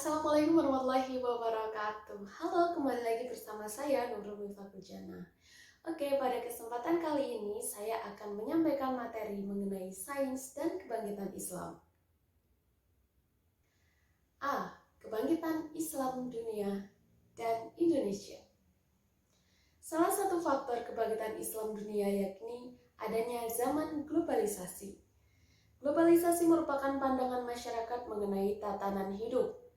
Assalamualaikum warahmatullahi wabarakatuh. Halo, kembali lagi bersama saya Nurul Mifakujana. Oke, pada kesempatan kali ini saya akan menyampaikan materi mengenai sains dan kebangkitan Islam. A. Kebangkitan Islam dunia dan Indonesia. Salah satu faktor kebangkitan Islam dunia yakni adanya zaman globalisasi. Globalisasi merupakan pandangan masyarakat mengenai tatanan hidup.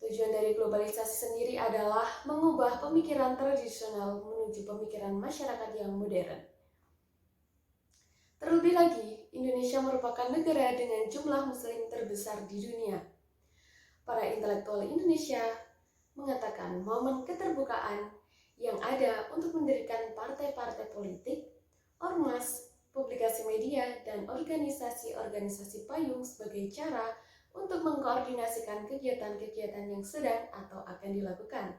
Tujuan dari globalisasi sendiri adalah mengubah pemikiran tradisional menuju pemikiran masyarakat yang modern. Terlebih lagi, Indonesia merupakan negara dengan jumlah muslim terbesar di dunia. Para intelektual Indonesia mengatakan momen keterbukaan yang ada untuk mendirikan partai-partai politik, ormas, publikasi media, dan organisasi-organisasi payung sebagai cara untuk mengkoordinasikan kegiatan-kegiatan yang sedang atau akan dilakukan.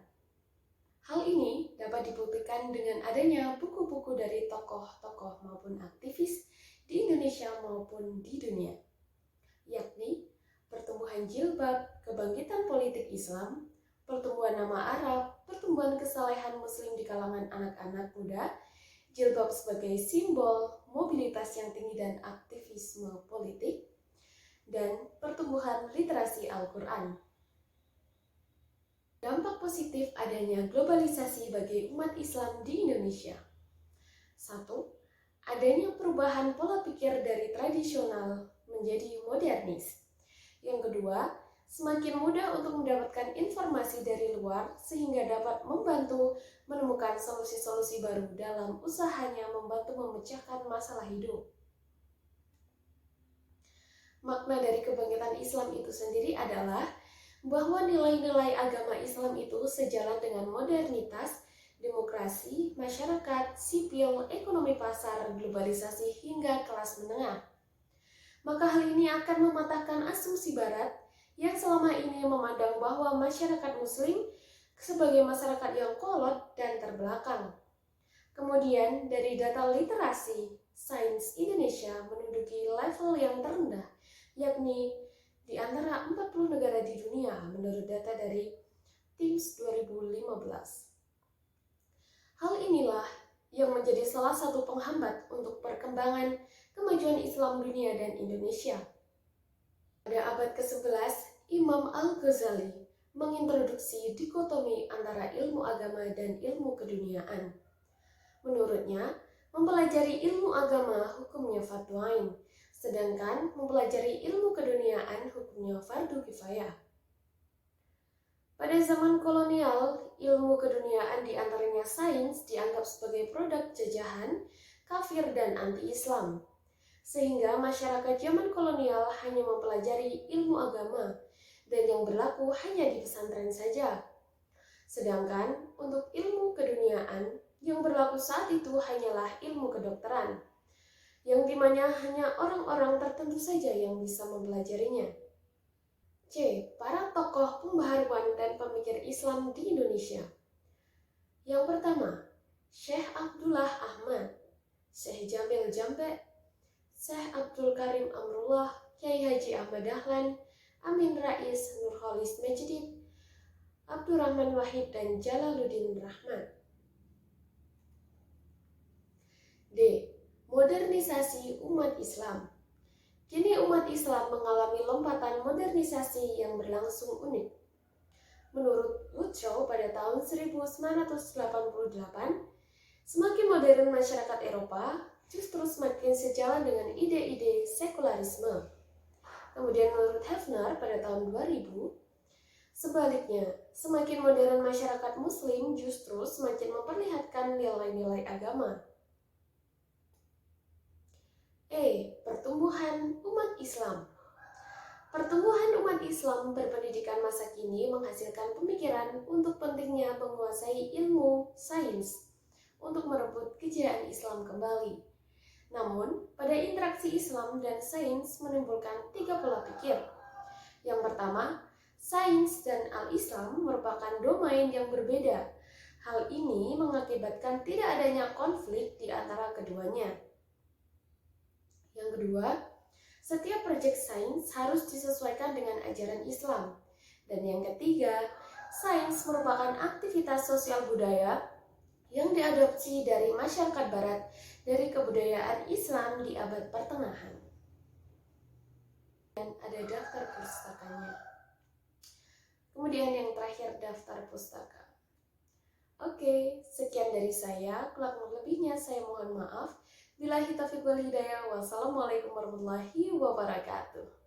Hal ini dapat dibuktikan dengan adanya buku-buku dari tokoh-tokoh maupun aktivis di Indonesia maupun di dunia, yakni pertumbuhan jilbab, kebangkitan politik Islam, pertumbuhan nama Arab, pertumbuhan kesalehan Muslim di kalangan anak-anak muda, jilbab sebagai simbol mobilitas yang tinggi dan aktivisme politik, dan pertumbuhan literasi Al-Quran. Dampak positif adanya globalisasi bagi umat Islam di Indonesia. 1. Adanya perubahan pola pikir dari tradisional menjadi modernis. Yang kedua, semakin mudah untuk mendapatkan informasi dari luar sehingga dapat membantu menemukan solusi-solusi baru dalam usahanya membantu memecahkan masalah hidup. Makna dari kebangkitan Islam itu sendiri adalah bahwa nilai-nilai agama Islam itu sejalan dengan modernitas, demokrasi, masyarakat, sipil, ekonomi pasar, globalisasi, hingga kelas menengah. Maka hal ini akan mematahkan asumsi Barat yang selama ini memandang bahwa masyarakat Muslim sebagai masyarakat yang kolot dan terbelakang. Kemudian dari data literasi, sains Indonesia menduduki level yang terendah, yakni di antara 40 negara di dunia menurut data dari TIMSS 2015. Hal inilah yang menjadi salah satu penghambat untuk perkembangan kemajuan Islam dunia dan Indonesia. Pada abad ke-11, Imam Al-Ghazali mengintroduksi dikotomi antara ilmu agama dan ilmu keduniaan. Menurutnya, mempelajari ilmu agama hukumnya fardhu ain, sedangkan mempelajari ilmu keduniaan hukumnya fardu kifayah. Pada zaman kolonial, ilmu keduniaan diantaranya sains dianggap sebagai produk jajahan, kafir dan anti-Islam. Sehingga masyarakat zaman kolonial hanya mempelajari ilmu agama dan yang berlaku hanya di pesantren saja. Sedangkan untuk ilmu keduniaan yang berlaku saat itu hanyalah ilmu kedokteran, yang dimana hanya orang-orang tertentu saja yang bisa mempelajarinya. C. Para tokoh pembaharuan dan pemikir Islam di Indonesia. Yang pertama, Syekh Abdullah Ahmad, Syekh Jamil Jambe, Syekh Abdul Karim Amrullah, Kiai Haji Ahmad Dahlan, Amin Rais, Nurholis Majid, Abdurrahman Wahid, dan Jalaluddin Rahman. D. Modernisasi umat Islam. Kini umat Islam mengalami lompatan modernisasi yang berlangsung unik. Menurut Woodshaw pada tahun 1988, semakin modern masyarakat Eropa justru semakin sejalan dengan ide-ide sekularisme. Kemudian menurut Hefner pada tahun 2000, sebaliknya, semakin modern masyarakat Muslim justru semakin memperlihatkan nilai-nilai agama. E. Pertumbuhan umat Islam. Pertumbuhan umat Islam berpendidikan masa kini menghasilkan pemikiran untuk pentingnya menguasai ilmu sains untuk merebut kejayaan Islam kembali. Namun, pada interaksi Islam dan sains menimbulkan 3 pola pikir. Yang pertama, sains dan al-Islam merupakan domain yang berbeda. Hal ini mengakibatkan tidak adanya konflik di antara keduanya. Yang kedua, setiap proyek sains harus disesuaikan dengan ajaran Islam Dan yang ketiga, sains merupakan aktivitas sosial budaya yang diadopsi dari masyarakat barat dari kebudayaan Islam di abad pertengahan. Dan ada daftar pustakanya. Kemudian yang terakhir, daftar pustaka. Oke, sekian dari saya. Kurang lebihnya saya mohon maaf. Billahi taufiq wal hidayah. Wassalamualaikum warahmatullahi wabarakatuh.